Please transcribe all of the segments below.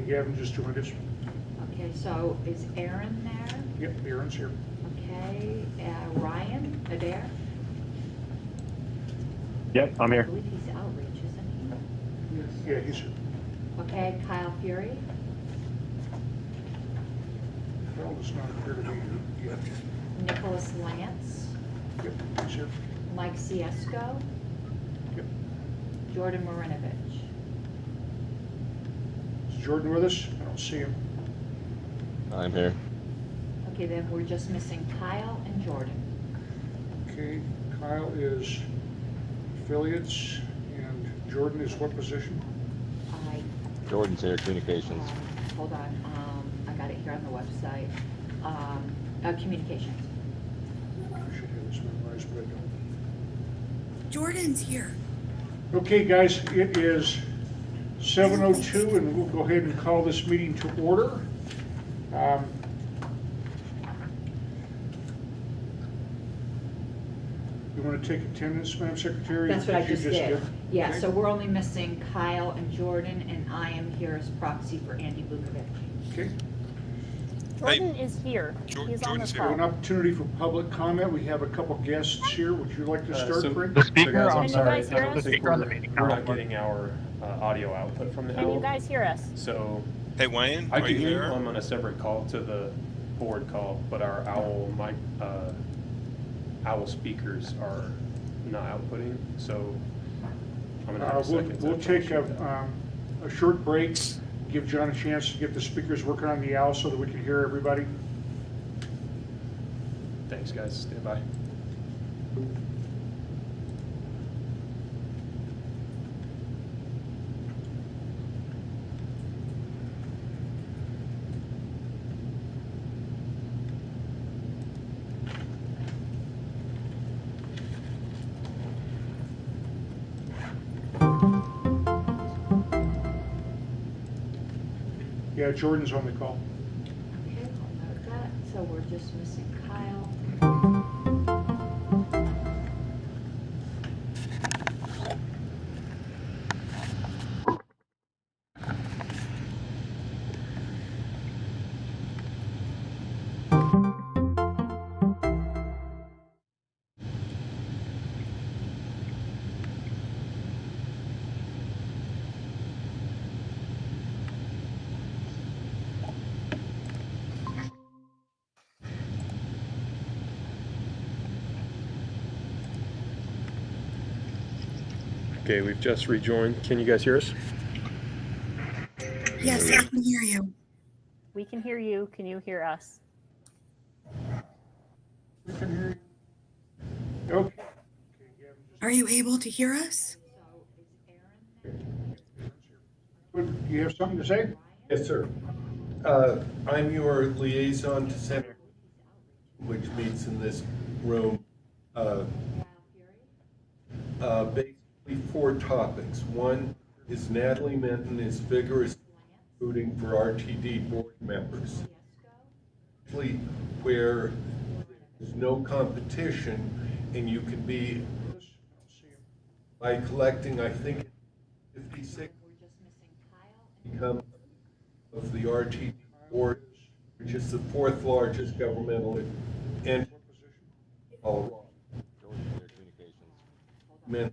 Gavin just joined us. Okay, so is Aaron there? Yep, Aaron's here. Okay, Ryan Adair? Yep, I'm I here. believe he's outreach, isn't Yeah, he's here. he? Okay, Kyle Fury? Carl does not appear to be here yet. Nicholas Lance? Yep, he's here. Mike Siesco? Yep. Jordan Marinovich? Is Jordan with us? I don't see him. I'm here. Okay, then we're just missing Kyle and Jordan. Okay, Kyle is affiliates, and Jordan is what position? I, Jordan's here, communications. hold on, I got it here on the website. Communications. I should have this memorized, but I don't. Jordan's here. Okay, guys, it is 7:02, and we'll go ahead and call this meeting to order. You want to take attendance, Madam Secretary? That's what I as you just did. Yeah, Okay. so we're only missing Kyle and Jordan, and I am here as proxy for Andy Bukovic. Okay. Jordan is here. He's on the Jordan's We have an call. opportunity for public comment. We have a couple guests here. Would you like to start, Frank? The speaker, Can I'm you sorry, guys hear the us? speaker on the meeting. We're not getting our audio output from the Can you owl. guys hear us? So Hey Wayne, I are can you hear you. there? I'm on a separate call to the board call, but our owl mic, owl speakers are not outputting. So I'm gonna have a second. We'll take a short break, give John a chance to get the speakers working on the owl so that we can hear everybody. Thanks, guys. Stand by. Yeah, Jordan's on the call. Okay, I'll note that. So we're just missing Kyle. Okay, we've just rejoined. Can you guys hear us? Yes, I can hear you. We can hear you. Can you hear us? We can hear you. Okay. Are you able to hear us? So is Aaron? Good. Do you have something to say? Yes, sir. I'm your liaison to Center, which meets in this room. Kyle Fury? Basically 4 topics. One is Natalie Minton is vigorous recruiting for RTD board members. Siesco? Actually, where there's no competition and you can be, by collecting, I think, 56 We're just missing Kyle and become of the RTD board, which is the 4th largest governmental entity in Colorado. Jordan's here, communications. Men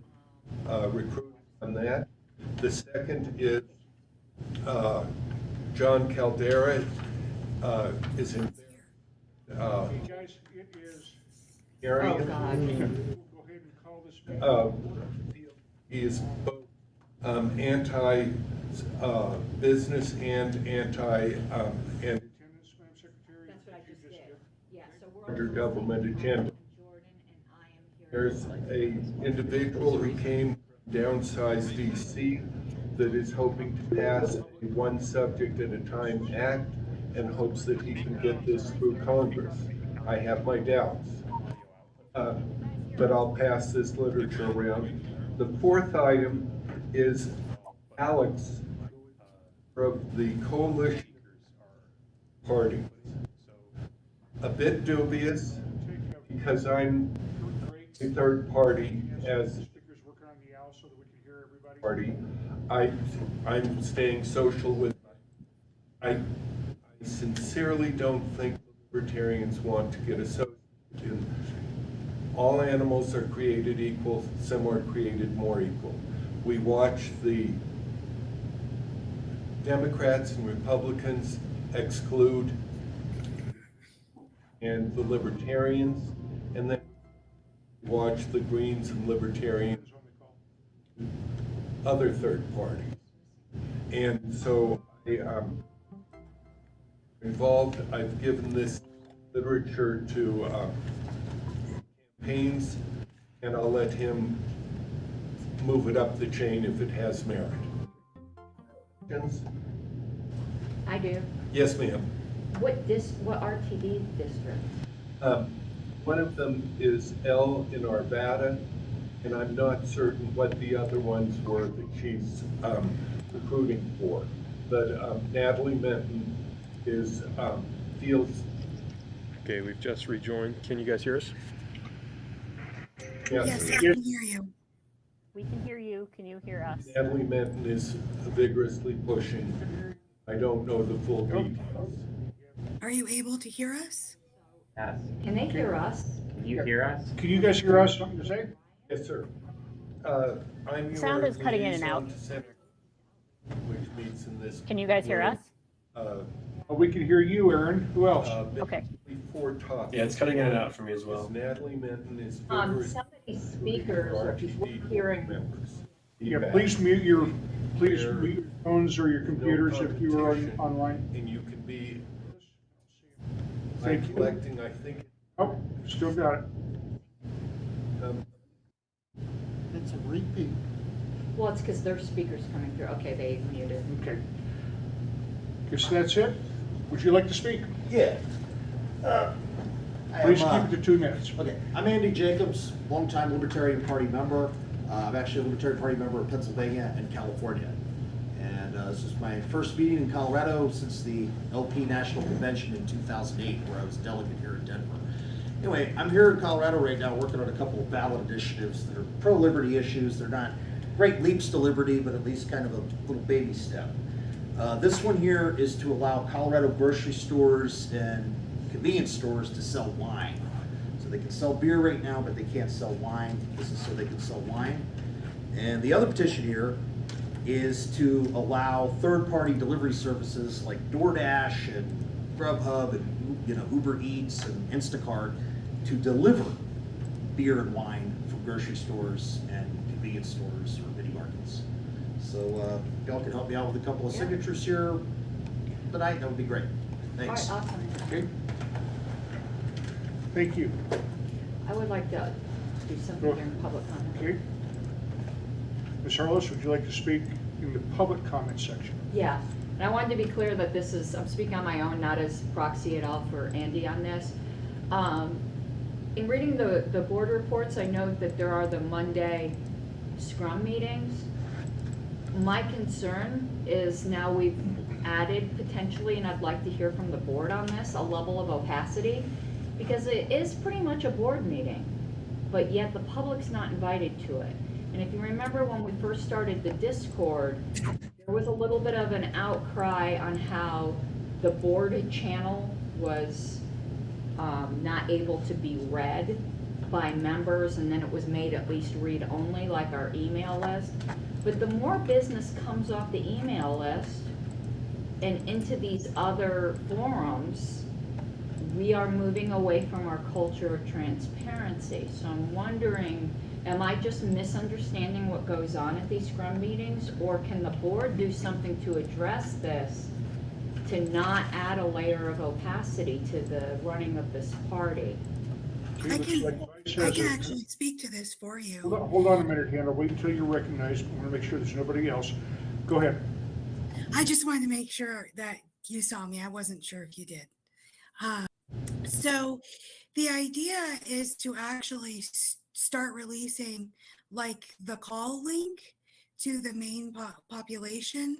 recruiting on that. The second is John Caldera is in Hey, guys, it is. area. Oh, God. We'll go ahead and call this meeting. He is both anti business and anti and Attendance, Madam Secretary? That's what I just did. Yeah, so we're under only government missing agenda. Kyle and Jordan, and I am here. There's a individual who came from downsized DC that is hoping to pass a one subject at a time act and hopes that he can get this through Congress. I have my doubts. But I'll pass this literature around. The 4th item is Alex of the coalition party. A bit dubious because I'm a third party as Speakers working on the owl so that we can hear everybody. party. I'm staying social with I sincerely don't think libertarians want to get associated in all animals are created equal, some are created more equal. We watch the Democrats and Republicans exclude and the libertarians, and then watch the Greens and libertarians, other third parties. And so I'm involved. I've given this literature to campaigns, and I'll let him move it up the chain if it has merit. Questions? I do. Yes, ma'am. What RTD district? One of them is L in Arvada, and I'm not certain what the other ones were that she's recruiting for. But Natalie Menton is Fields. Okay, we've just rejoined. Can you guys hear us? Yes, I can hear you. We can hear you. Can you hear us? Natalie Menton is vigorously pushing. I don't know the full details. Are you able to hear us? Yes. Can they hear us? Can you hear us? Can you guys hear us? Something to say? Yes, sir. I'm your Sound is cutting in and out. liaison to Senator, which meets in this. Can you guys hear us? We can hear you, Aaron. Who else? Okay. Before talking. Yeah, it's cutting in and out for me as well. Natalie Menton is Some vigorous. of these speakers are hearing. Members. Yeah, Feedback. please mute your phones or your computers if you are online. And you can be, I'm Thank you. collecting, I think, Oh, still got it. It's a repeat. Well, it's because their speaker's coming through. Okay, they muted. Okay. Guess that's it. Would you like to speak? Yeah. Please keep it to 2 minutes. Okay, I'm Andy Jacobs, longtime Libertarian Party member. I'm actually a Libertarian Party member of Pennsylvania and California. And this is my first meeting in Colorado since the LP National Convention in 2008, where I was a delegate here in Denver. Anyway, I'm here in Colorado right now working on a couple of ballot initiatives that are pro-liberty issues. They're not great leaps to liberty, but at least kind of a little baby step. This one here is to allow Colorado grocery stores and convenience stores to sell wine. So they can sell beer right now, but they can't sell wine. This is so they can sell wine. And the other petition here is to allow third-party delivery services like DoorDash and Grubhub and Uber Eats and Instacart to deliver beer and wine from grocery stores and convenience stores or mini markets. So y'all can help me out with a couple of signatures here tonight. That would be great. Thanks. All right, awesome. Okay. Thank you. I would like to do something during public comment. Okay. Ms. Harless, would you like to speak in the public comment section? Yeah, and I wanted to be clear that this is, I'm speaking on my own, not as proxy at all for Andy on this. In reading the board reports, I know that there are the Monday scrum meetings. My concern is now we've added potentially, and I'd like to hear from the board on this, a level of opacity, because it is pretty much a board meeting, but yet the public's not invited to it. And if you remember when we first started the Discord, there was a little bit of an outcry on how the board channel was not able to be read by members, and then it was made at least read only, like our email list. But the more business comes off the email list and into these other forums, we are moving away from our culture of transparency. So I'm wondering, am I just misunderstanding what goes on at these scrum meetings, or can the board do something to address this to not add a layer of opacity to the running of this party? I can actually speak to this for you. Hold on a minute, Hannah. Wait until you're recognized. I want to make sure there's nobody else. Go ahead. I just wanted to make sure that you saw me. I wasn't sure if you did. So the idea is to actually start releasing like the call link to the main population.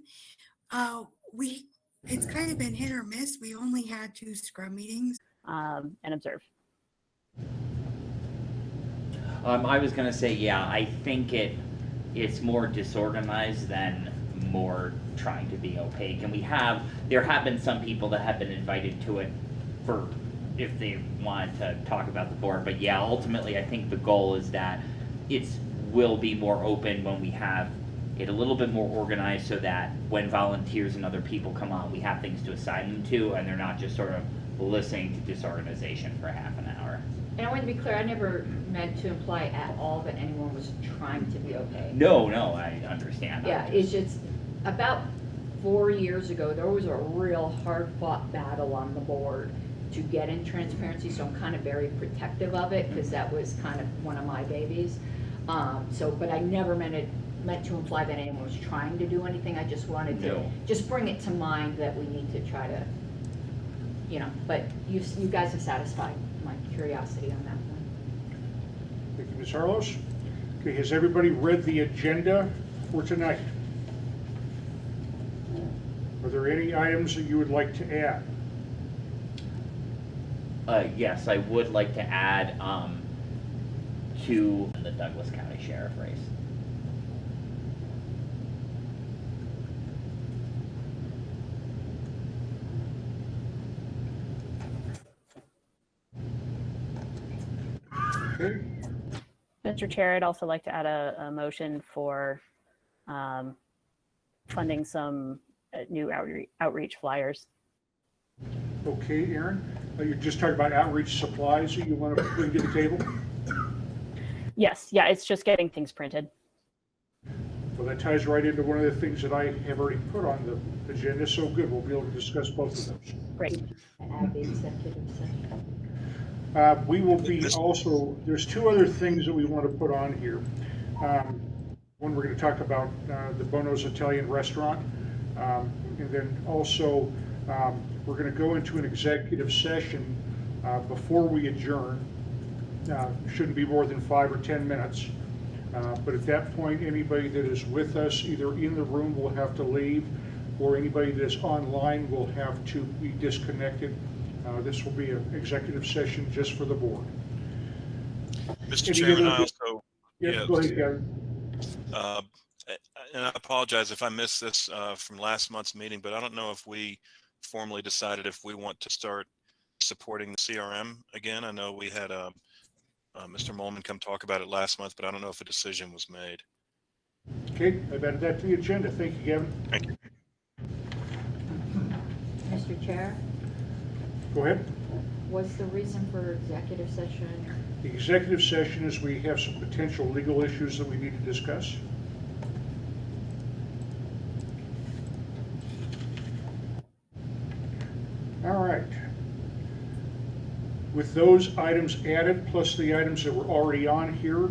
It's kind of been hit or miss. We only had 2 scrum meetings. And observe. I was gonna say, yeah, I think it's more disorganized than more trying to be opaque. And there have been some people that have been invited to it for if they wanted to talk about the board. But yeah, ultimately, I think the goal is that will be more open when we have it a little bit more organized, so that when volunteers and other people come on, we have things to assign them to, and they're not just sort of listening to disorganization for half an hour. And I want to be clear, I never meant to imply at all that anyone was trying to be opaque. No, I understand. Yeah, it's just, about 4 years ago, there was a real hard-fought battle on the board to get in transparency, so I'm kind of very protective of it, because that was kind of one of my babies. But I never meant to imply that anyone was trying to do anything. I just wanted to just bring it to mind that we need to try to, but you guys have satisfied my curiosity on that one. Thank you, Ms. Harlos. Okay, has everybody read the agenda for tonight? Are there any items that you would like to add? Yes, I would like to add to the Douglas County Sheriff race. Okay. Mr. Chair, I'd also like to add a motion for funding some new outreach flyers. Okay, Aaron, you're just talking about outreach supplies that you want to bring to the table? Yes, yeah, it's just getting things printed. Well, that ties right into one of the things that I have already put on the agenda, so good, we'll be able to discuss both of those. Great. Add the executive session. We will be also, there's two other things that we want to put on here. One, we're going to talk about the Bono's Italian restaurant, and then also we're going to go into an executive session before we adjourn. Shouldn't be more than 5 or 10 minutes. But at that point, anybody that is with us, either in the room will have to leave, or anybody that's online will have to be disconnected. This will be an executive session just for the board. Mr. Chairman, I also... Yeah, go ahead, Gavin. And I apologize if I missed this from last month's meeting, but I don't know if we formally decided if we want to start supporting the CRM again. I know we had Mr. Molman come talk about it last month, but I don't know if a decision was made. Okay, I've added that to the agenda. Thank you, Gavin. Thank you. Mr. Chair, Go ahead. what's the reason for executive session? The executive session is we have some potential legal issues that we need to discuss. All right. With those items added, plus the items that were already on here,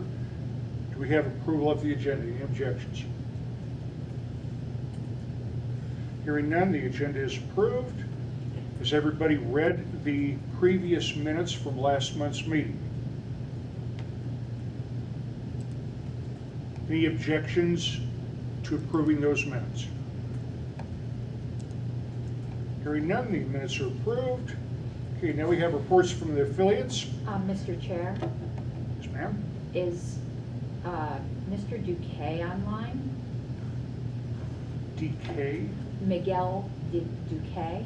do we have approval of the agenda? Any objections? Hearing none, the agenda is approved. Has everybody read the previous minutes from last month's meeting? Any objections to approving those minutes? Hearing none, the minutes are approved. Okay, now we have reports from the affiliates. Mr. Chair, Yes, ma'am. is Mr. Duque online? DK. Miguel Duque?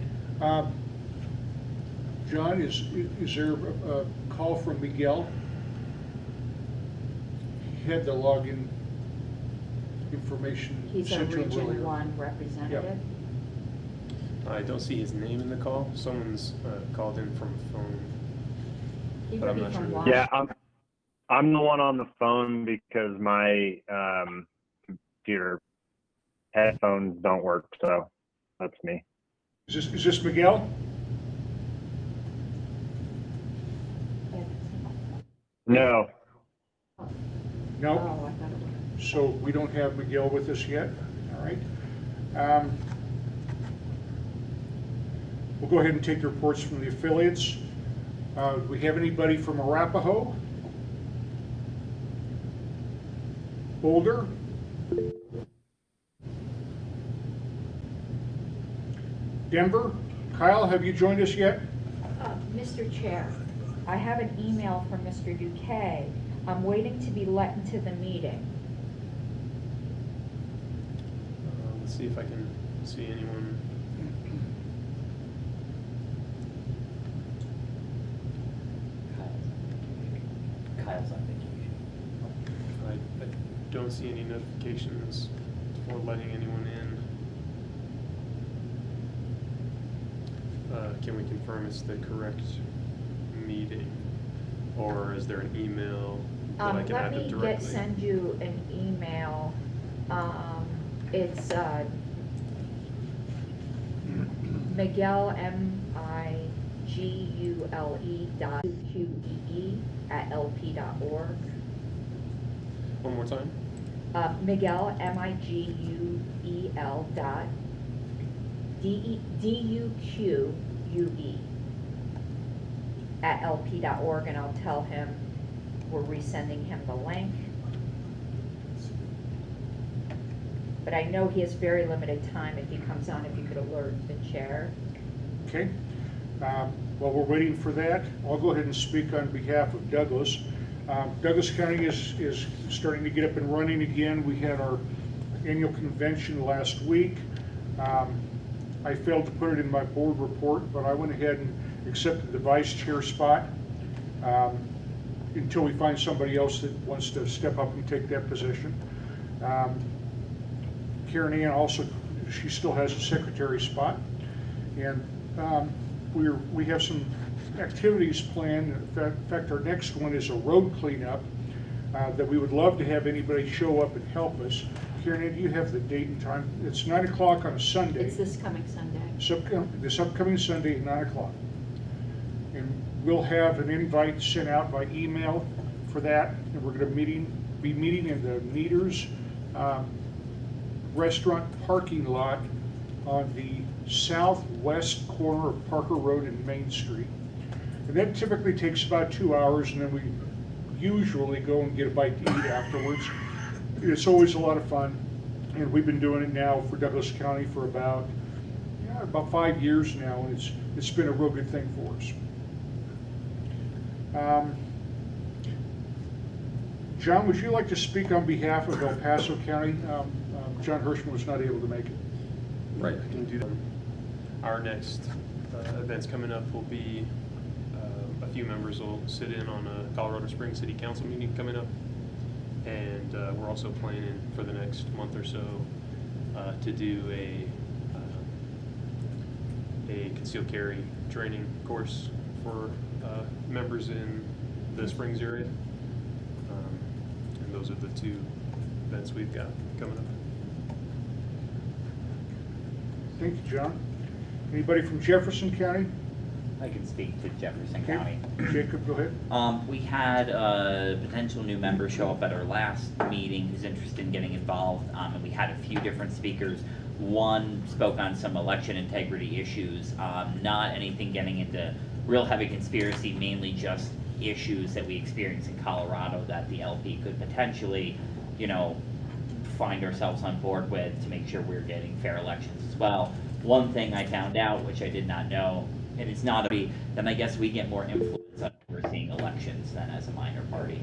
John, is there a call from Miguel? He had the login information He's a sent to him Region earlier. 1 representative. I don't see his name in the call. Someone's called in from a phone. He But would I'm be not from sure. Washington. Yeah, I'm the one on the phone because my computer headphones don't work, so that's me. Is this Miguel? No, No? Oh, I thought it was. So we don't have Miguel with us yet, all right. We'll go ahead and take the reports from the affiliates. Do we have anybody from Arapahoe? Boulder? Denver? Kyle, have you joined us yet? Mr. Chair, I have an email from Mr. Duque. I'm waiting to be let into the meeting. Let's see if I can see anyone. Kyle's on vacation. I don't see any notifications or letting anyone in. Can we confirm it's the correct meeting? Or is there an email that I can add them directly? Let me send you an email. It's Miguel, MIGULE.QQEE@LP.org. One more time? Miguel, MIGUEL dot DUQUE@LP.org, and I'll tell him we're resending him the link. But I know he has very limited time if he comes on, if you could alert the chair. Okay. While we're waiting for that, I'll go ahead and speak on behalf of Douglas. Douglas County is starting to get up and running again. We had our annual convention last week. I failed to put it in my board report, but I went ahead and accepted the vice chair spot until we find somebody else that wants to step up and take that position. Karen Ann also, she still has a secretary spot. And we have some activities planned. In fact, our next one is a road cleanup that we would love to have anybody show up and help us. Karen Ann, do you have the date and time? It's 9 o'clock on a Sunday. It's this coming Sunday. This upcoming Sunday at 9 o'clock. And we'll have an invite sent out by email for that. And we're going to be meeting in the Neaters restaurant parking lot on the southwest corner of Parker Road and Main Street. And that typically takes about 2 hours, and then we usually go and get a bite to eat afterwards. It's always a lot of fun, and we've been doing it now for Douglas County for about 5 years now, and it's been a real good thing for us. John, would you like to speak on behalf of El Paso County? John Hirschman was not able to make it. Right, I can do that. Our next events coming up will be, a few members will sit in on a Colorado Springs City Council meeting coming up. And we're also planning for the next month or so to do a concealed carry training course for members in the Springs area. And those are the two events we've got coming up. Thank you, John. Anybody from Jefferson County? I can speak to Jefferson Okay. County. Jacob, go ahead. We had a potential new member show up at our last meeting who's interested in getting involved, and we had a few different speakers. One spoke on some election integrity issues, not anything getting into real heavy conspiracy, mainly just issues that we experience in Colorado that the LP could potentially, find ourselves on board with to make sure we're getting fair elections as well. One thing I found out, which I did not know, and it's not then I guess we get more influence on overseeing elections than as a minor party.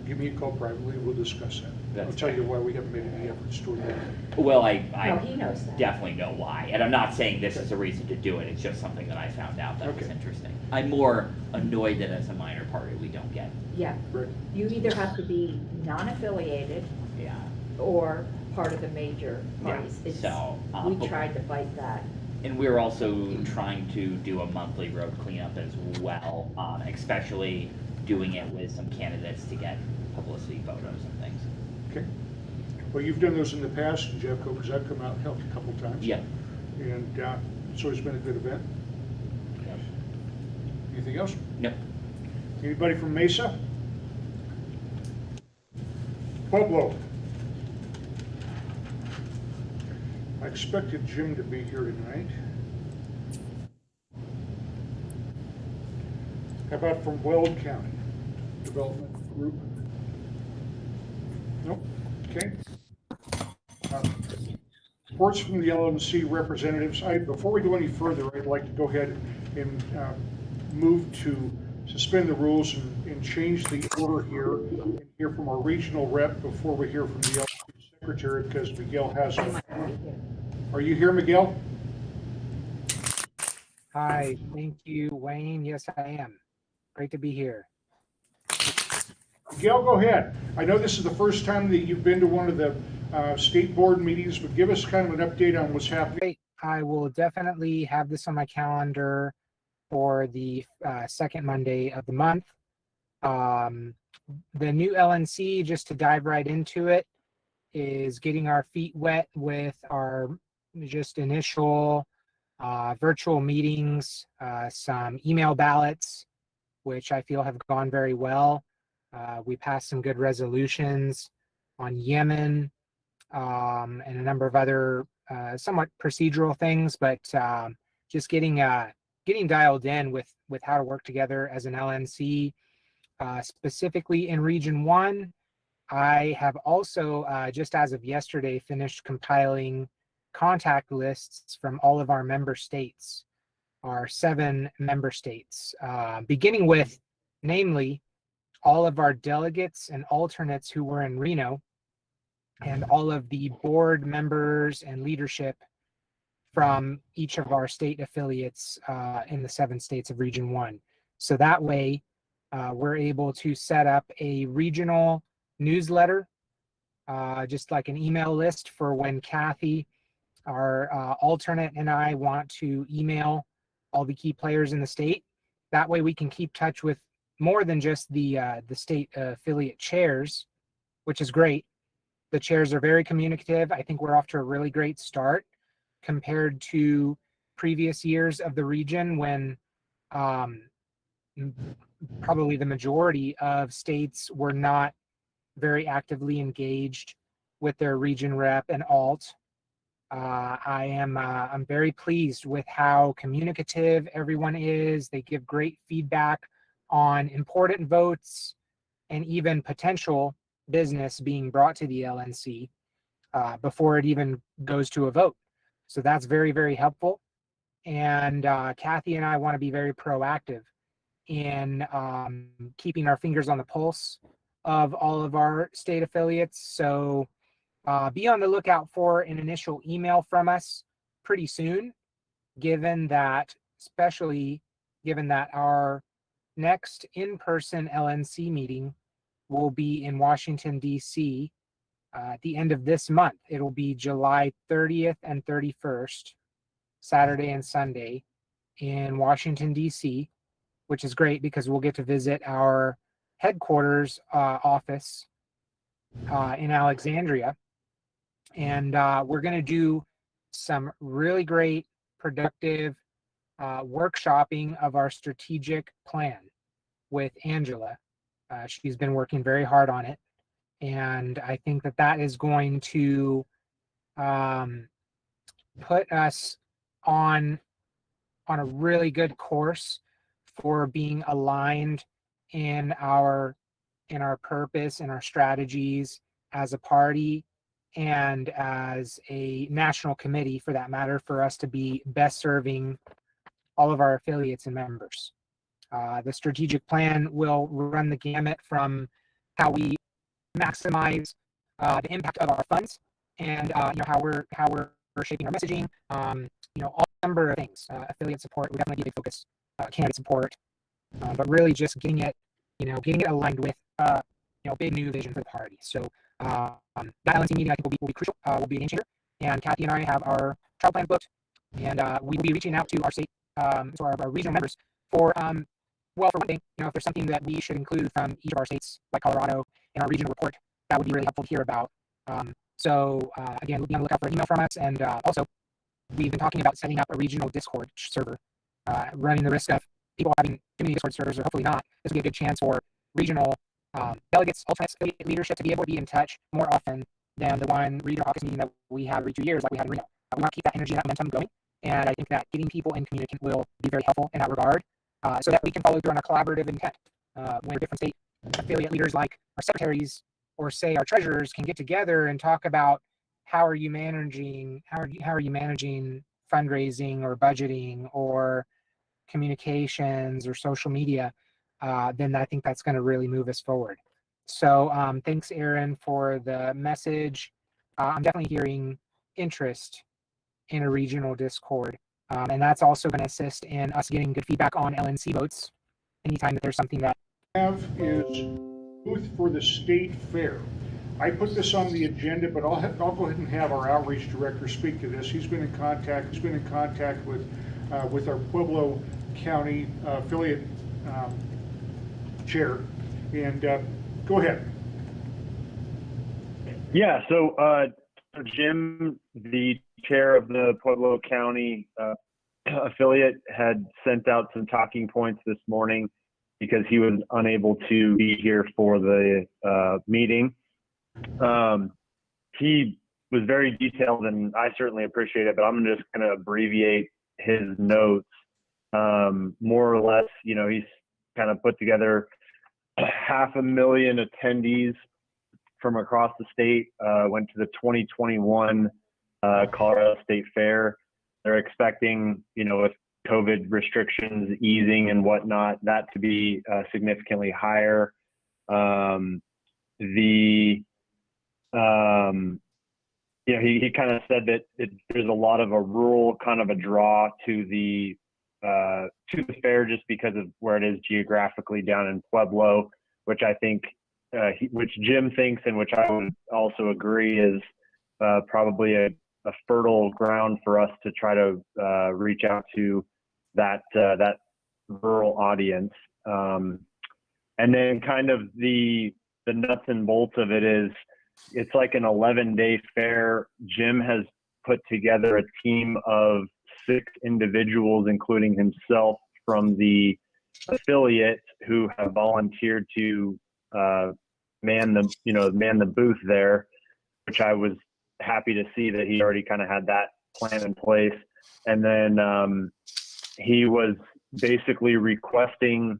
Give me a call privately, we'll discuss that. That's I'll tell you why we haven't made any efforts toward that. Well, I No, he knows that. definitely know why, and I'm not saying this is a reason to do it, it's just something that I found out that was Okay. interesting. I'm more annoyed that as a minor party, we don't get, Yeah, Right. you either have to be non-affiliated yeah. or part of the major Yeah, parties. It's- so, We but- tried to fight that. And we're also trying to do a monthly road cleanup as well, especially doing it with some candidates to get publicity photos and things. Okay. Well, you've done those in the past, Jeffco, because I've come out and helped a couple times. Yeah. And it's always been a good event. Yep. Anything else? Nope. Anybody from Mesa? Pueblo. I expected Jim to be here tonight. How about from Weld County Development Group? Nope. Okay. Reports from the LMC representatives. Before we go any further, I'd like to go ahead and move to suspend the rules and change the order here and hear from our regional rep before we hear from the LMC secretary because Miguel has. Are you here, Miguel? Hi, thank you, Wayne. Yes, I am. Great to be here. Miguel, go ahead. I know this is the first time that you've been to one of the state board meetings, but give us kind of an update on what's happening. Great. I will definitely have this on my calendar for the second Monday of the month. The new LNC, just to dive right into it, is getting our feet wet with our just initial virtual meetings, some email ballots, which I feel have gone very well. We passed some good resolutions on Yemen and a number of other somewhat procedural things, but just getting dialed in with how to work together as an LNC, specifically in Region 1. I have also, just as of yesterday, finished compiling contact lists from all of our member states, our 7 member states, beginning with, namely, all of our delegates and alternates who were in Reno, and all of the board members and leadership from each of our state affiliates in the 7 states of Region 1. So that way, we're able to set up a regional newsletter, just like an email list for when Kathy, our alternate, and I want to email all the key players in the state. That way we can keep touch with more than just the state affiliate chairs, which is great. The chairs are very communicative. I think we're off to a really great start compared to previous years of the region when probably the majority of states were not very actively engaged with their region rep and alt. I'm very pleased with how communicative everyone is. They give great feedback on important votes and even potential business being brought to the LNC before it even goes to a vote. So that's very, very helpful. And Kathy and I want to be very proactive in keeping our fingers on the pulse of all of our state affiliates. So be on the lookout for an initial email from us pretty soon, especially given that our next in-person LNC meeting will be in Washington, D.C. At the end of this month. It'll be July 30th and 31st, Saturday and Sunday, in Washington, D.C., which is great because we'll get to visit our headquarters office in Alexandria. And we're going to do some really great, productive workshopping of our strategic plan with Angela. She's been working very hard on it. And I think that is going to put us on a really good course for being aligned in our purpose and our strategies as a party and as a national committee, for that matter, for us to be best serving all of our affiliates and members. The strategic plan will run the gamut from how we maximize the impact of our funds and how we're shaping our messaging, all number of things. Affiliate support would definitely be a big focus, candidate support, but really just getting it aligned with big new vision for the party. So that LNC meeting I think will be crucial, will be a game changer. And Kathy and I have our trial plan booked, and we will be reaching out to our state, to our regional members for for one thing, if there's something that we should include from each of our states, like Colorado, in our regional report, that would be really helpful to hear about. Again, be on the lookout for an email from us. And also, we've been talking about setting up a regional Discord server, running the risk of people having too many Discord servers, or hopefully not. This would be a good chance for regional delegates, alternates, affiliate leadership to be able to be in touch more often than the one regional caucus meeting that we have every 2 years, like we had in Reno. We want to keep that energy and that momentum going. And I think that getting people in communication will be very helpful in that regard, so that we can follow through on our collaborative intent. When different state affiliate leaders, like our secretaries or say our treasurers, can get together and talk about how are you managing fundraising or budgeting or communications or social media, then I think that's going to really move us forward. So thanks, Aaron, for the message. I'm definitely hearing interest in a regional Discord. And that's also going to assist in us getting good feedback on LNC votes anytime that there's something that Have is booth for the state fair. I put this on the agenda, but I'll go ahead and have our outreach director speak to this. He's been in contact with our Pueblo County affiliate chair. And go ahead. Yeah, so Jim, the chair of the Pueblo County affiliate, had sent out some talking points this morning because he was unable to be here for the meeting. He was very detailed, and I certainly appreciate it, but I'm just going to abbreviate his notes. More or less, you know, he's kind of put together 500,000 attendees from across the state, went to the 2021 Colorado State Fair. They're expecting, you know, with COVID restrictions easing and whatnot, that to be significantly higher. You know, he kind of said that there's a lot of a rural kind of a draw to the fair just because of where it is geographically down in Pueblo, which I think, which Jim thinks, and which I would also agree is probably a fertile ground for us to try to reach out to that rural audience. And then kind of the nuts and bolts of it is, it's like an 11-day fair. Jim has put together a team of 6 individuals, including himself, from the affiliate, who have volunteered to man the booth there, which I was happy to see that he already kind of had that plan in place. And then he was basically requesting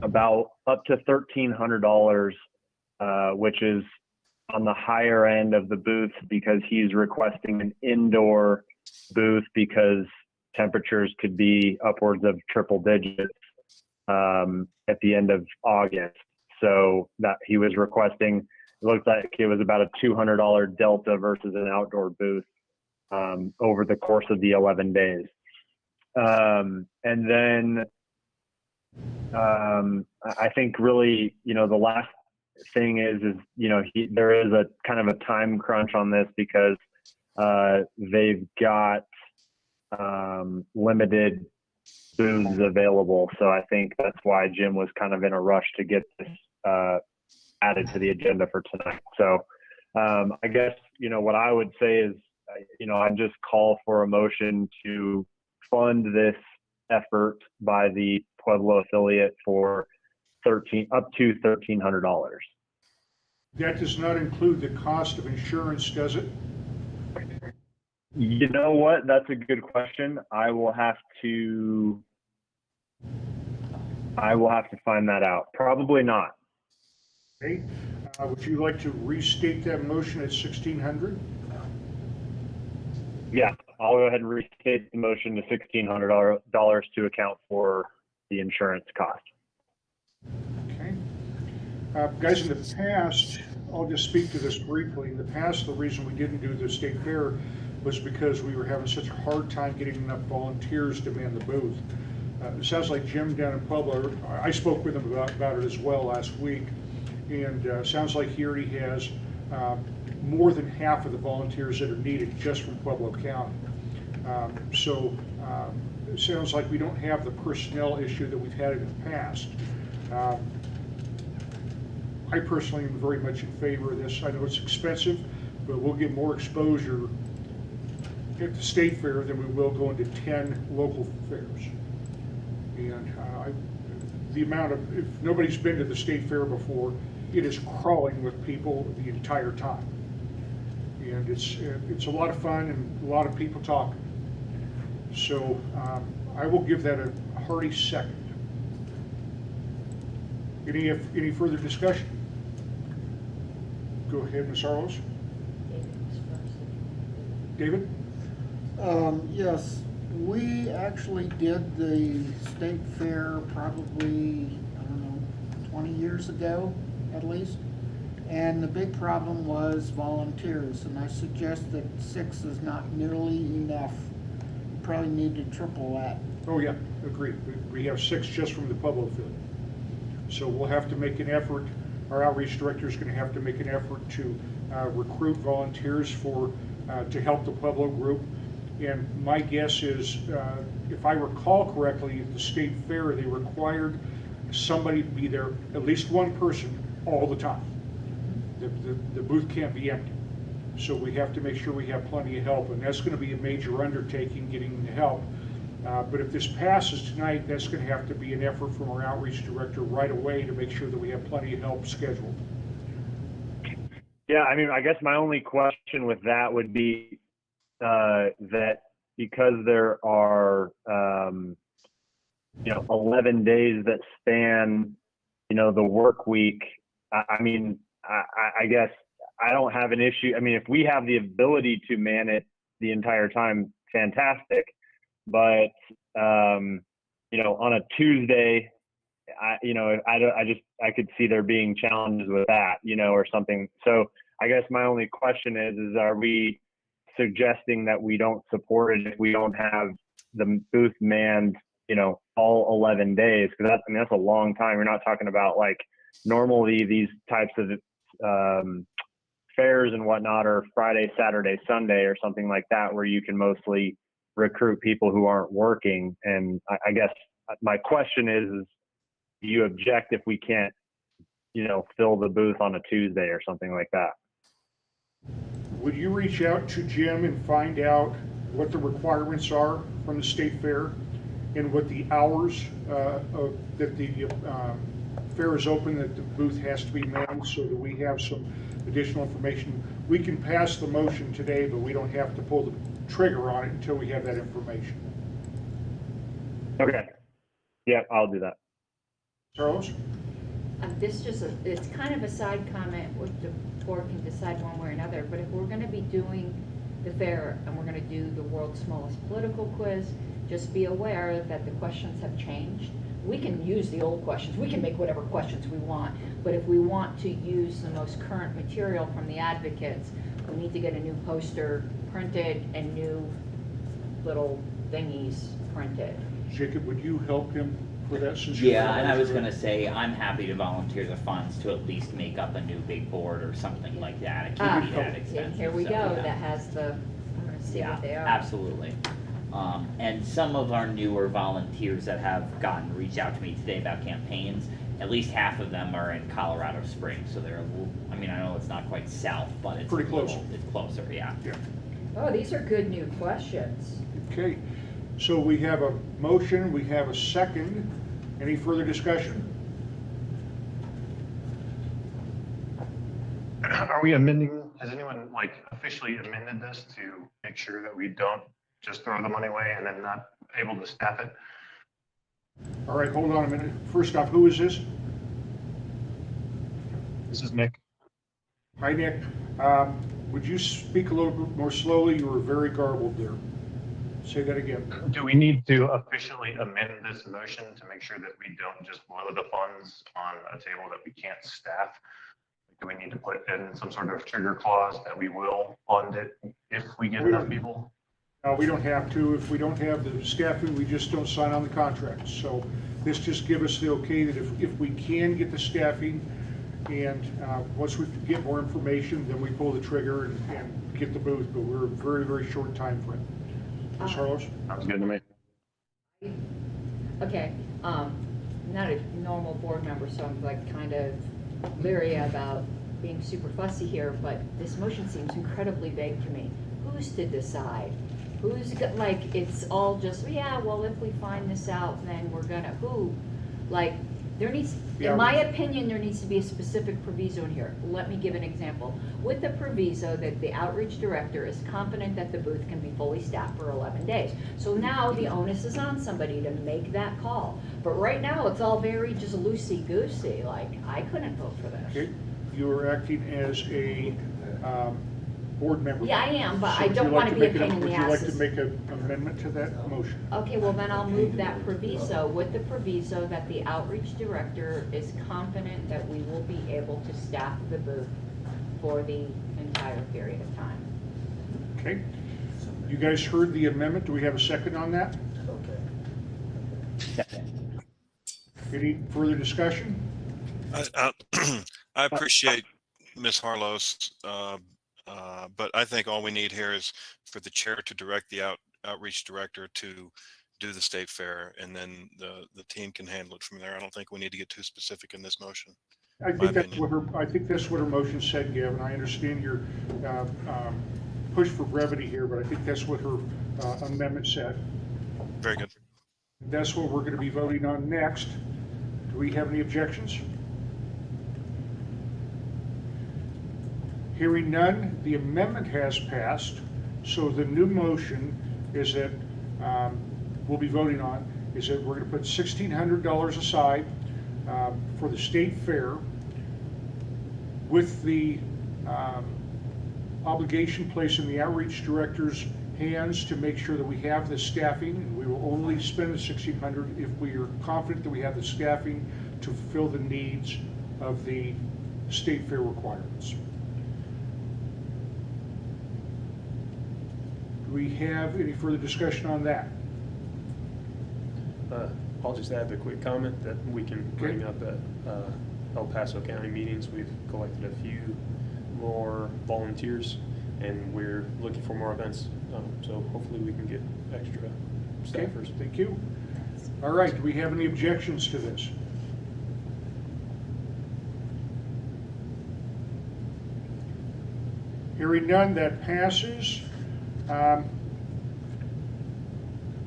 about up to $1,300, which is on the higher end of the booth, because he's requesting an indoor booth because temperatures could be upwards of triple digits at the end of August. So that he was requesting, it looked like it was about a $200 delta versus an outdoor booth over the course of the 11 days. And then I think really, you know, the last thing is, you know, there is a kind of a time crunch on this because they've got limited booths available. So I think that's why Jim was kind of in a rush to get this added to the agenda for tonight. So I guess, you know, what I would say is, you know, I'd just call for a motion to fund this effort by the Pueblo affiliate for up to $1,300. That does not include the cost of insurance, does it? You know what? That's a good question. I will have to find that out. Probably not. Okay. Would you like to restate that motion at $1,600? Yeah, I'll go ahead and restate the motion to $1,600 to account for the insurance cost. Okay. Guys, in the past, I'll just speak to this briefly. In the past, the reason we didn't do the state fair was because we were having such a hard time getting enough volunteers to man the booth. It sounds like Jim down in Pueblo, I spoke with him about it as well last week, and sounds like he already has more than half of the volunteers that are needed just from Pueblo County. So it sounds like we don't have the personnel issue that we've had in the past. I personally am very much in favor of this. I know it's expensive, but we'll get more exposure at the state fair than we will going to 10 local fairs. And the amount of, if nobody's been to the state fair before, it is crawling with people the entire time. And it's a lot of fun and a lot of people talking. So I will give that a hearty second. Any further discussion? Go ahead, Ms. Arlos. David? Yes, we actually did the state fair probably, I don't know, 20 years ago at least. And the big problem was volunteers, and I suggest that 6 is not nearly enough. You probably need to triple that. Oh, yeah, agreed. We have 6 just from the Pueblo field. So we'll have to make an effort, our outreach director is gonna have to make an effort to recruit volunteers to help the Pueblo group. And my guess is, if I recall correctly, at the state fair, they required somebody to be there, at least one person, all the time. The booth can't be empty. So we have to make sure we have plenty of help, and that's gonna be a major undertaking, getting the help. But if this passes tonight, that's gonna have to be an effort from our outreach director right away to make sure that we have plenty of help scheduled. Yeah, I mean, I guess my only question with that would be that because there are, 11 days that span, the work week, I mean, I guess I don't have an issue. I mean, if we have the ability to man it the entire time, fantastic. But, on a Tuesday, I could see there being challenges with that, or something. So I guess my only question is are we suggesting that we don't support it if we don't have the booth manned, all 11 days? Because that's a long time. We're not talking about like normally these types of fairs and whatnot are Friday, Saturday, Sunday or something like that, where you can mostly recruit people who aren't working. And I guess my question is, do you object if we can't, fill the booth on a Tuesday or something like that? Would you reach out to Jim and find out what the requirements are from the state fair and what the hours that the fair is open, that the booth has to be manned, so that we have some additional information? We can pass the motion today, but we don't have to pull the trigger on it until we have that information. Okay. Yeah, I'll do that. Charles? It's kind of a side comment, which the board can decide one way or another, but if we're gonna be doing the fair and we're gonna do the world's smallest political quiz, just be aware that the questions have changed. We can use the old questions, we can make whatever questions we want, but if we want to use the most current material from the advocates, we need to get a new poster printed and new little thingies printed. Jacob, would you help him for that? Yeah, and I was gonna say, I'm happy to volunteer the funds to at least make up a new big board or something like that. It can't be that expensive. Here we so, go, yeah. that has the, I'm gonna see what they are. Absolutely. And some of our newer volunteers that have reached out to me today about campaigns, at least half of them are in Colorado Springs, so they're, I know it's not quite south, but it's pretty close. It's closer, yeah. Oh, these are good new questions. Okay, so we have a motion, we have a second. Any further discussion? Are we amending, has anyone officially amended this to make sure that we don't just throw the money away and then not able to staff it? All right, hold on a minute. First off, who is this? This is Nick. Hi, Nick. Would you speak a little bit more slowly? You were very garbled there. Say that again. Do we need to officially amend this motion to make sure that we don't just blow the funds on a table that we can't staff? Do we need to put in some sort of trigger clause that we will fund it if we get enough people? No, we don't have to. If we don't have the staffing, we just don't sign on the contract. So this just gives us the okay that if we can get the staffing, and once we get more information, then we pull the trigger and get the booth. But we're a very, very short time frame. Ms. Harlow? Sounds good to me. Okay, not a normal board member, so I'm kind of leery about being super fussy here, but this motion seems incredibly vague to me. Who's to decide? Who's it's all just, yeah, well, if we find this out, then we're gonna, who? There needs, in my opinion, there needs to be a specific proviso in here. Let me give an example. With the proviso that the outreach director is confident that the booth can be fully staffed for 11 days. So now the onus is on somebody to make that call. But right now, it's all very just loosey-goosey. I couldn't vote for this. Okay. You are acting as a board member. Yeah, I am, but So I would don't you want like to be a make pain in the Would you like to asses. make an amendment to that motion? Okay, well then I'll move that proviso with the proviso that the outreach director is confident that we will be able to staff the booth for the entire period of time. Okay. You guys heard the amendment. Do we have a second on that? Any further discussion? I appreciate Ms. Harlow's, but I think all we need here is for the chair to direct the outreach director to do the state fair, and then the team can handle it from there. I don't think we need to get too specific in this motion. I think that's what her motion said, Gavin. I understand your push for brevity here, but I think that's what her amendment said. Very good. That's what we're going to be voting on next. Do we have any objections? Hearing none, the amendment has passed. So the new motion is that we'll be voting on is that we're going to put $1,600 aside for the state fair, with the obligation placed in the outreach director's hands to make sure that we have the staffing. We will only spend the $1,600 if we are confident that we have the staffing to fulfill the needs of the state fair requirements. Do we have any further discussion on that? I'll just add a quick comment that we can bring up at El Paso County meetings. We've collected a few more volunteers, and we're looking for more events. So hopefully we can get extra staffers. Okay, thank you. All right, do we have any objections to this? Hearing none, that passes.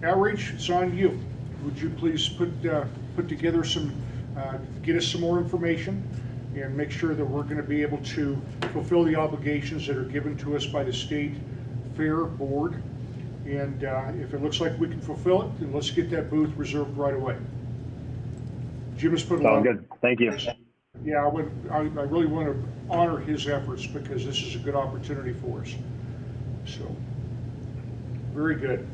Outreach, it's on you. Would you please put together some, get us some more information and make sure that we're going to be able to fulfill the obligations that are given to us by the State Fair Board. And if it looks like we can fulfill it, then let's get that booth reserved right away. Jim has put a lot. Sounds good. Thank you. Yeah, I really want to honor his efforts because this is a good opportunity for us. So, very good.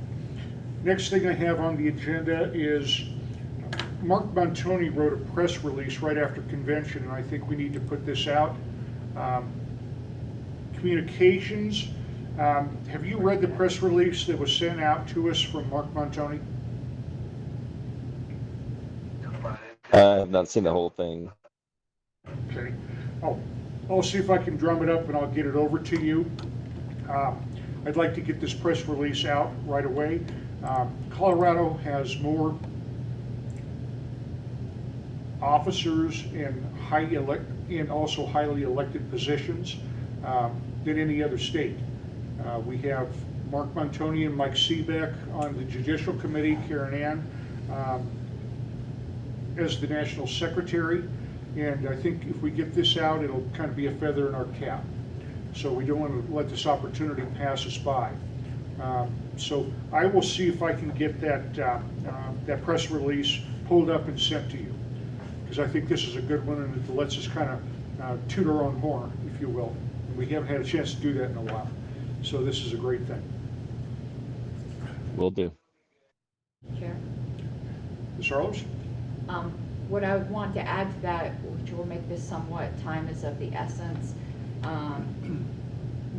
Next thing I have on the agenda is Mark Montoni wrote a press release right after convention, and I think we need to put this out. Communications. Have you read the press release that was sent out to us from Mark Montoni? I have not seen the whole thing. Okay. I'll see if I can drum it up and I'll get it over to you. I'd like to get this press release out right away. Colorado has more officers and also highly elected positions than any other state. We have Mark Montoni and Mike Seebeck on the Judicial Committee, Karen Ann as the National Secretary, and I think if we get this out, it'll kind of be a feather in our cap. So we don't want to let this opportunity pass us by. So I will see if I can get that press release pulled up and sent to you, because I think this is a good one, and it lets us kind of toot our own horn, if you will. And we haven't had a chance to do that in a while. So this is a great thing. Will do. Chair? Ms. Harlows? What I would want to add to that, which will make this somewhat time is of the essence,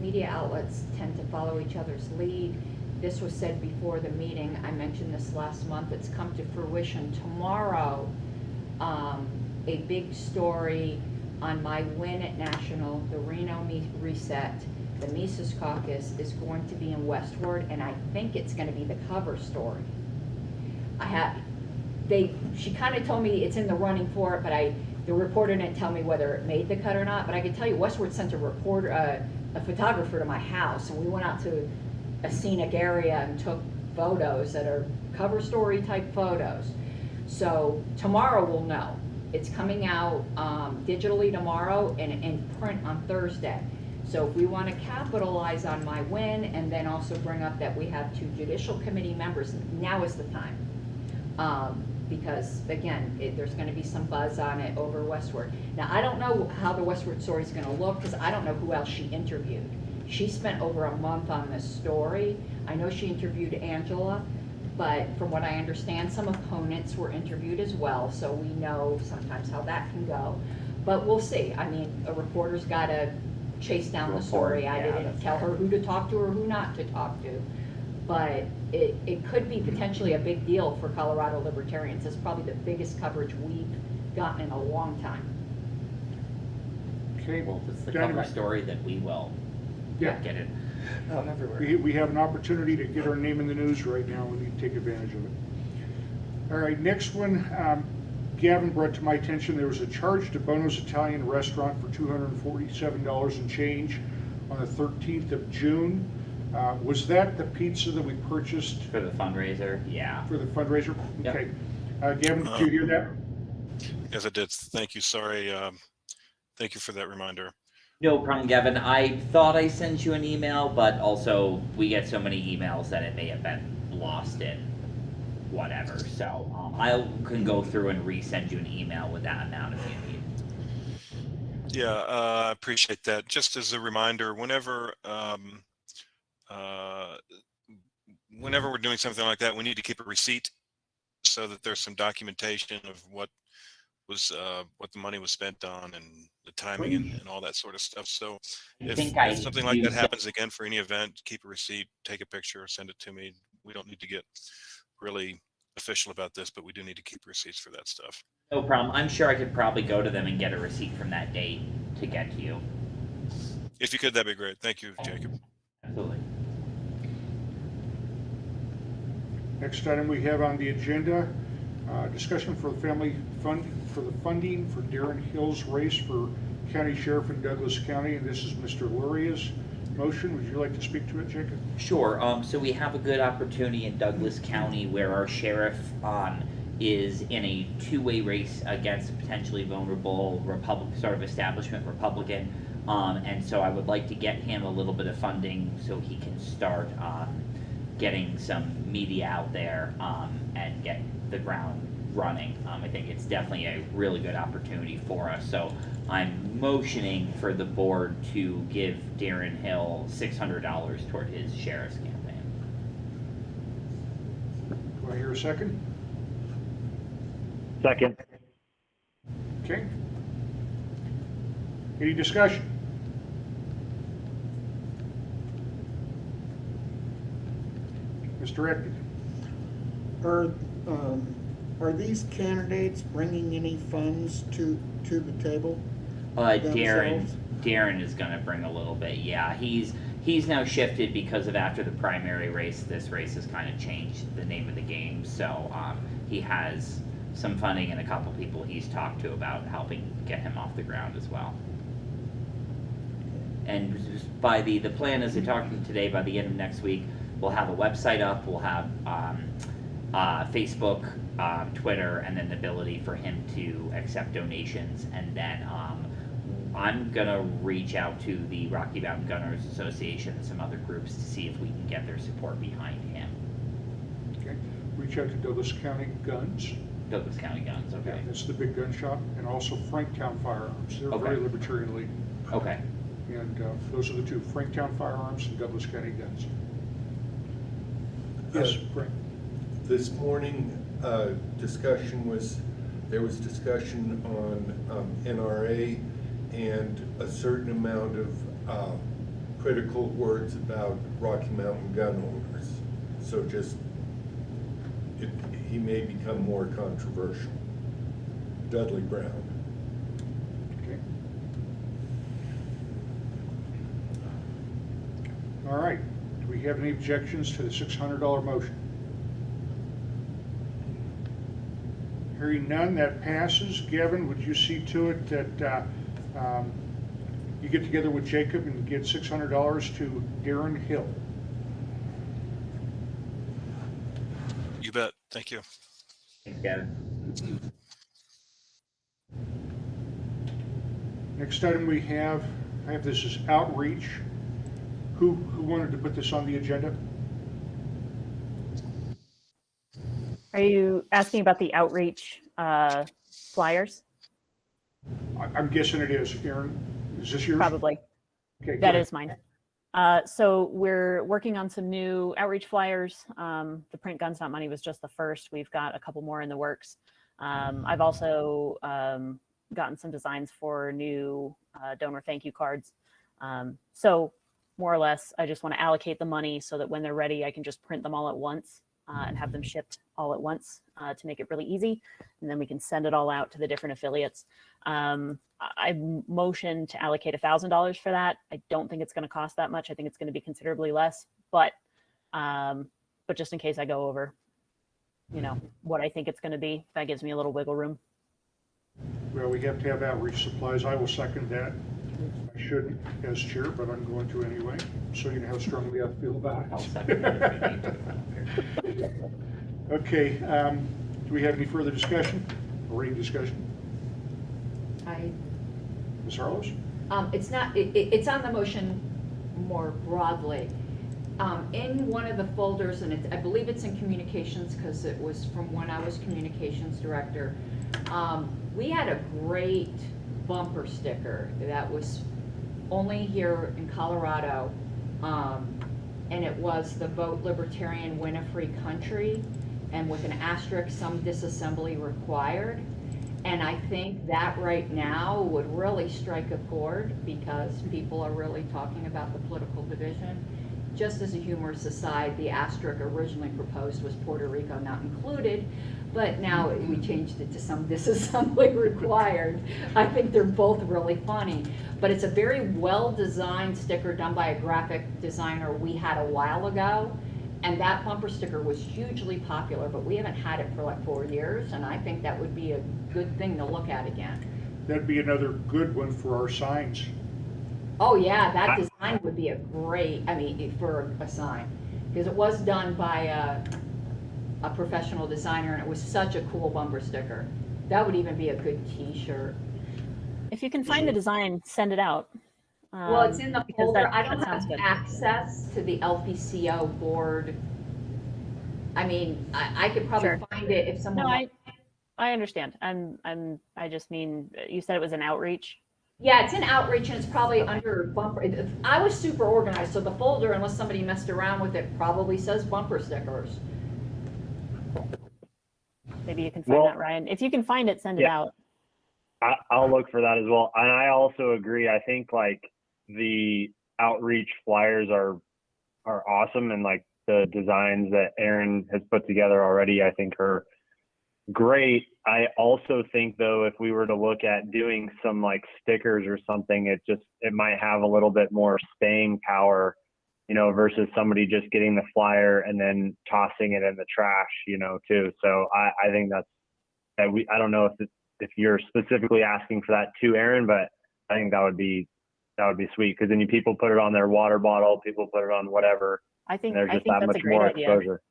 media outlets tend to follow each other's lead. This was said before the meeting. I mentioned this last month. It's come to fruition. Tomorrow, a big story on my win at National, the Reno Reset, the Mises Caucus is going to be in Westward, and I think it's going to be the cover story. She kind of told me it's in the running for it, but the reporter didn't tell me whether it made the cut or not. But I can tell you, Westward sent a photographer to my house, and we went out to a scenic area and took photos that are cover story type photos. So tomorrow we'll know. It's coming out digitally tomorrow and in print on Thursday. So if we want to capitalize on my win and then also bring up that we have 2 Judicial Committee members, now is the time. Because again, there's going to be some buzz on it over Westward. Now I don't know how the Westward story is going to look because I don't know who else she interviewed. She spent over a month on this story. I know she interviewed Angela, but from what I understand, some opponents were interviewed as well, so we know sometimes how that can go. But we'll see. I mean, a reporter's got to chase down the story. I didn't tell her who to talk to or who not to talk to. But it could be potentially a big deal for Colorado Libertarians. It's probably the biggest coverage we've gotten in a long time. Okay. Well, if it's the Dynamite. cover story, then we will Yeah. get it out everywhere. We have an opportunity to get our name in the news right now. We need to take advantage of it. All right, next one. Gavin brought to my attention there was a charge to Bono's Italian Restaurant for $247 and change on the 13th of June. Was that the pizza that we purchased For the fundraiser, yeah. for the fundraiser? Yep. Okay. Gavin, did you hear that? Yes, I did. Thank you. Sorry. Thank you for that reminder. No problem, Gavin. I thought I sent you an email, but also we get so many emails that it may have been lost in whatever. So I can go through and resend you an email with that amount if you need. Yeah, I appreciate that. Just as a reminder, whenever we're doing something like that, we need to keep a receipt so that there's some documentation of what the money was spent on and the timing and all that sort of stuff. So if something like that happens again for any event, keep a receipt, take a picture, send it to me. We don't need to get really official about this, but we do need to keep receipts for that stuff. No problem. I'm sure I could probably go to them and get a receipt from that date to get to you. If you could, that'd be great. Thank you, Jacob. Absolutely. Next item we have on the agenda, discussion for the family fund for the funding for Darren Hill's race for county sheriff in Douglas County, and this is Mr. Luria's motion. Would you like to speak to it, Jacob? Sure. So we have a good opportunity in Douglas County where our sheriff is in a two-way race against a potentially vulnerable establishment Republican. And so I would like to get him a little bit of funding so he can start getting some media out there and get the ground running. I think it's definitely a really good opportunity for us. So I'm motioning for the board to give Darren Hill $600 toward his sheriff's campaign. Do I hear a second? Second. Okay. Any discussion? Mr. Eckert? Are these candidates bringing any funds to the table? Darren is going to bring a little bit. Yeah, he's now shifted because of after the primary race. This race has kind of changed the name of the game. So he has some funding and a couple people he's talked to about helping get him off the ground as well. And by the plan as they're talking today, by the end of next week, we'll have a website up. We'll have Facebook, Twitter, and then the ability for him to accept donations. And then I'm gonna reach out to the Rocky Mountain Gunners Association and some other groups to see if we can get their support behind him. Okay. Reach out to Douglas County Guns. Douglas County Guns, okay. Yeah, that's the big gun shop, and also Franktown Firearms. They're very libertarian league. Okay. And those are the two, Franktown Firearms and Douglas County Guns. Yes, Frank. This morning, there was discussion on NRA and a certain amount of critical words about Rocky Mountain gun owners. So he may become more controversial. Dudley Brown. Okay. All right. Do we have any objections to the $600 motion? Hearing none, that passes. Gavin, would you see to it that you get together with Jacob and get $600 to Darren Hill? You bet. Thank you. Thanks, Gavin. Next item we have, this is outreach. Who wanted to put this on the agenda? Are you asking about the outreach flyers? I'm guessing it is. Aaron, is this yours? Probably. Okay, That is mine. So we're working on some new outreach flyers. The Print Guns Not Money was just the first. We've got a couple more in the works. I've also gotten some designs for new donor thank you cards. So more or less, I just want to allocate the money so that when they're ready, I can just print them all at once and have them shipped all at once to make it really easy. And then we can send it all out to the different affiliates. I motioned to allocate $1,000 for that. I don't think it's going to cost that much. I think it's going to be considerably less, but just in case I go over, you know, what I think it's going to be, that gives me a little wiggle room. Well, we have to have outreach supplies. I will second that. I shouldn't as chair, but I'm going to anyway, so you know how strongly I feel about it. I'll second it. Okay, do we have any further discussion or any discussion? Ms. Harlows? It's not, it's on the motion more broadly. In one of the folders, and I believe it's in communications because it was from when I was communications director, we had a great bumper sticker that was only here in Colorado, and it was the Vote Libertarian, Win a Free Country, and with an asterisk, some disassembly required. And I think that right now would really strike a chord because people are really talking about the political division. Just as a humorous aside, the asterisk originally proposed was Puerto Rico not included, but now we changed it to some disassembly required. I think they're both really funny, but it's a very well-designed sticker done by a graphic designer we had a while ago. And that bumper sticker was hugely popular, but we haven't had it for like 4 years, and I think that would be a good thing to look at again. That'd be another good one for our signs. Oh yeah, that design would be a great, I mean, for a sign, because it was done by a professional designer, and it was such a cool bumper sticker. That would even be a good T-shirt. If you can find the design, send it out. Well, it's in the folder. I don't that have sounds good. access to the LPCO board. I mean, I could probably Sure. find it if someone. No, I understand. I just mean, you said it was an outreach. Yeah, it's in outreach and it's probably under bumper. I was super organized, so the folder, unless somebody messed around with it, probably says bumper stickers. Maybe you can find that, Ryan. If you can find it, send it out. I'll look for that as well. And I also agree. I think like the outreach flyers are awesome, and like the designs that Aaron has put together already, I think are great. I also think though, if we were to look at doing some like stickers or something, it might have a little bit more staying power, you know, versus somebody just getting the flyer and then tossing it in the trash, you know, too. So I think I don't know if you're specifically asking for that too, Aaron, but I think that would be sweet, because then people put it on their water bottle, people put it on whatever. I think there's just that's that much a great more idea. exposure.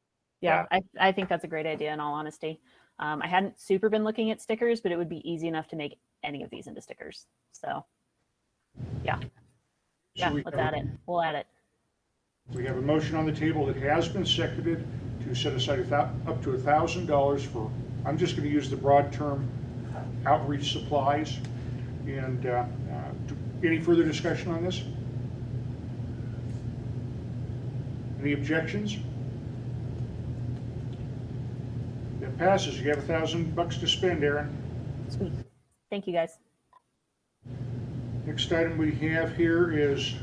Yeah, I think that's a great idea in all honesty. I hadn't super been looking at stickers, but it would be easy enough to make any of these into stickers. So yeah, let's add it. We'll add it. We have a motion on the table that has been seconded to set aside up to $1,000 for, I'm just going to use the broad term, outreach supplies. And any further discussion on this? Any objections? That passes. You have $1,000 to spend, Aaron. Sweet. Thank you, guys. Next item we have here is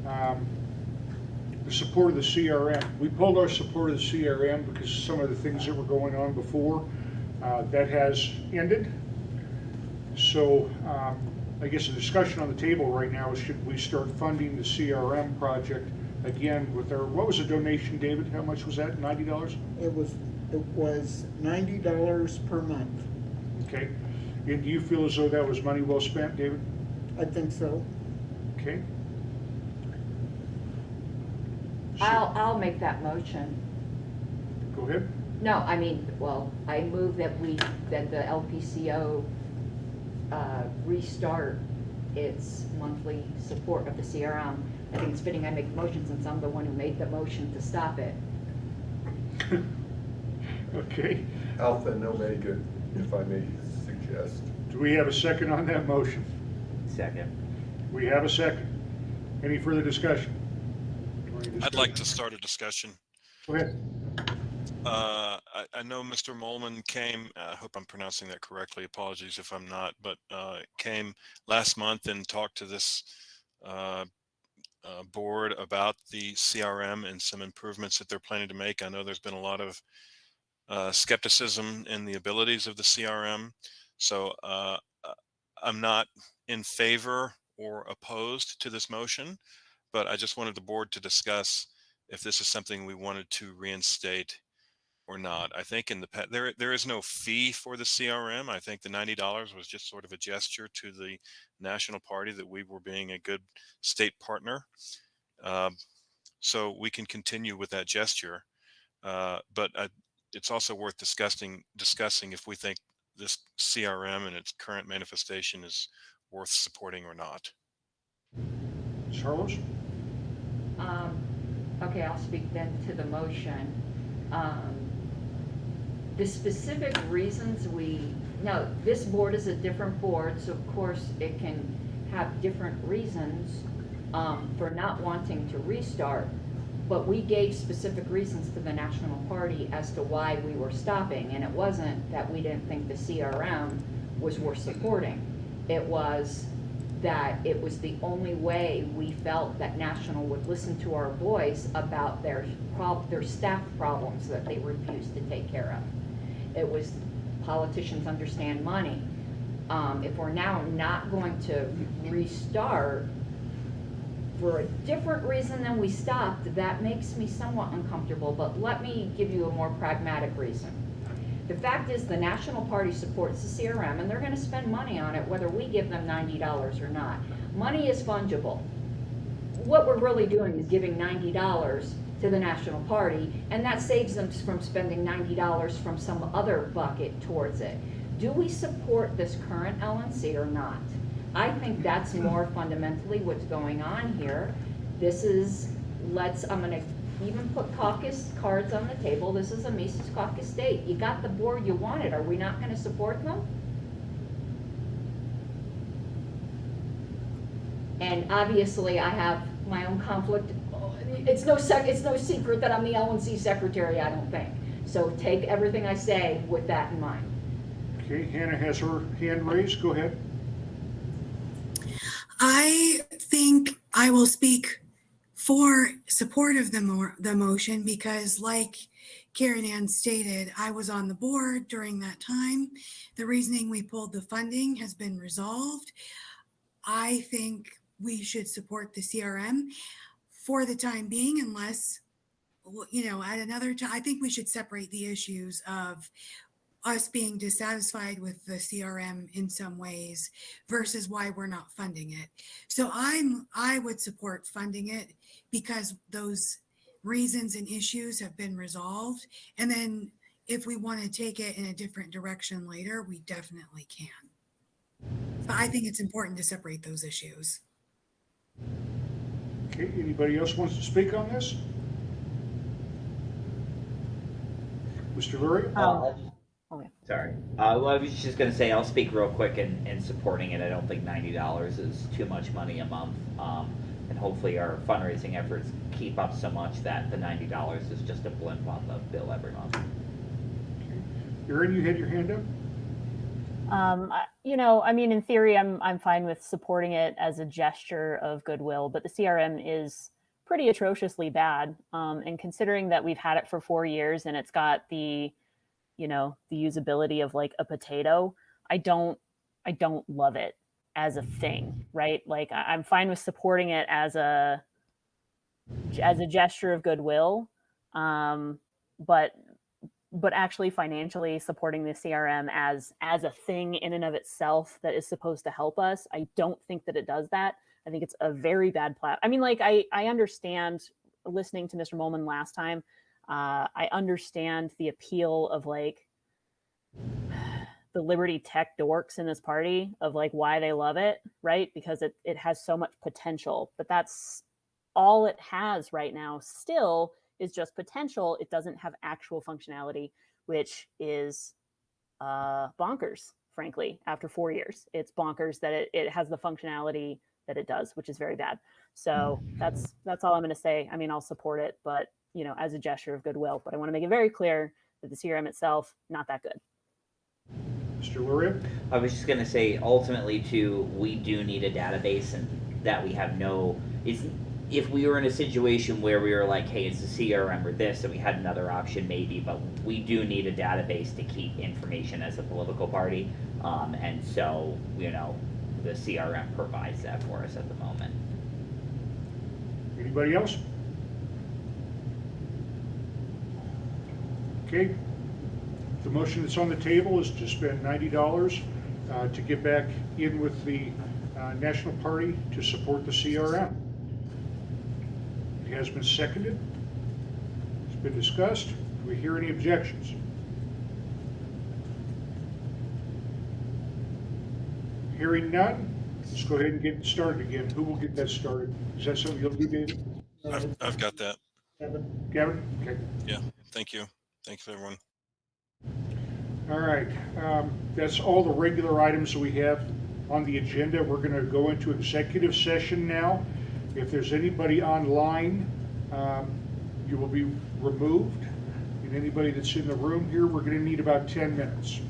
the support of the CRM. We pulled our support of the CRM because some of the things that were going on before, that has ended. So I guess the discussion on the table right now is, should we start funding the CRM project again with our, what was the donation, David? How much was that, $90? It was $90 per month. Okay. And do you feel as though that was money well spent, David? I think so. Okay. I'll make that motion. Go ahead. No, I mean, well, I move that the LPCO restart its monthly support of the CRM. I think it's fitting I make the motion since I'm the one who made the motion to stop it. Okay. Alpha and Omega, if I may suggest. Do we have a second on that motion? Second. We have a second. Any further discussion? I'd like to start a discussion. Go ahead. I know Mr. Molman came, I hope I'm pronouncing that correctly, apologies if I'm not, but came last month and talked to this board about the CRM and some improvements that they're planning to make. I know there's been a lot of skepticism in the abilities of the CRM. So I'm not in favor or opposed to this motion, but I just wanted the board to discuss if this is something we wanted to reinstate or not. I think in the there is no fee for the CRM. I think the $90 was just sort of a gesture to the national party that we were being a good state partner. So we can continue with that gesture, but it's also worth discussing if we think this CRM and its current manifestation is worth supporting or not. Charles? Okay, I'll speak then to the motion. The specific reasons now this board is a different board, so of course it can have different reasons for not wanting to restart, but we gave specific reasons to the National Party as to why we were stopping, and it wasn't that we didn't think the CRM was worth supporting. It was that it was the only way we felt that National would listen to our voice about their staff problems that they refused to take care of. It was politicians understand money. If we're now not going to restart for a different reason than we stopped, that makes me somewhat uncomfortable, but let me give you a more pragmatic reason. The fact is the National Party supports the CRM and they're going to spend money on it whether we give them $90 or not. Money is fungible. What we're really doing is giving $90 to the National Party, and that saves them from spending $90 from some other bucket towards it. Do we support this current LNC or not? I think that's more fundamentally what's going on here. This is, I'm going to even put caucus cards on the table. This is a Mises Caucus state. You got the board you wanted. Are we not going to support them? And obviously I have my own conflict. It's no secret that I'm the LNC secretary, I don't think. So take everything I say with that in mind. Okay, Hannah has her hand raised. Go ahead. I think I will speak for support of the motion because, like Karen Ann stated, I was on the board during that time. The reasoning we pulled the funding has been resolved. I think we should support the CRM for the time being, unless, at another time. I think we should separate the issues of us being dissatisfied with the CRM in some ways versus why we're not funding it. So I would support funding it because those reasons and issues have been resolved. And then if we want to take it in a different direction later, we definitely can. But I think it's important to separate those issues. Okay, anybody else wants to speak on this? Mr. Lurie? Sorry. Well, I was just going to say I'll speak real quick in supporting it. I don't think $90 is too much money a month. And hopefully our fundraising efforts keep up so much that the $90 is just a blimp on the bill every month. Okay. Erin, you had your hand up? In theory, I'm fine with supporting it as a gesture of goodwill, but the CRM is pretty atrociously bad. And considering that we've had it for 4 years and it's got the usability of like a potato, I don't love it as a thing, right? Like I'm fine with supporting it as a gesture of goodwill. But actually financially supporting the CRM as a thing in and of itself that is supposed to help us, I don't think that it does that. I think it's a very bad I understand, listening to Mr. Molman last time, I understand the appeal of like the Liberty Tech dorks in this party of like why they love it, right? Because it has so much potential, but that's all it has right now still is just potential. It doesn't have actual functionality, which is bonkers, frankly, after 4 years. It's bonkers that it has the functionality that it does, which is very bad. So that's all I'm going to say. I mean, I'll support it, but as a gesture of goodwill. But I want to make it very clear that the CRM itself, not that good. Mr. Luria? I was just gonna say, ultimately, too, we do need a database, and that we have no. If we were in a situation where we were like, hey, it's a CRM or this, and we had another option, maybe, but we do need a database to keep information as a political party, and so the CRM provides that for us at the moment. Anybody else? Okay. The motion that's on the table is to spend $90 to get back in with the National Party to support the CRM. It has been seconded. It's been discussed. Do we hear any objections? Hearing none, let's go ahead and get started again. Who will get that started? Is that something you'll do, David? I've got that. Gavin? Okay. Yeah, thank you. Thanks, everyone. All right, that's all the regular items that we have on the agenda. We're going to go into executive session now. If there's anybody online, you will be removed. And anybody that's in the room here, we're going to need about 10 minutes.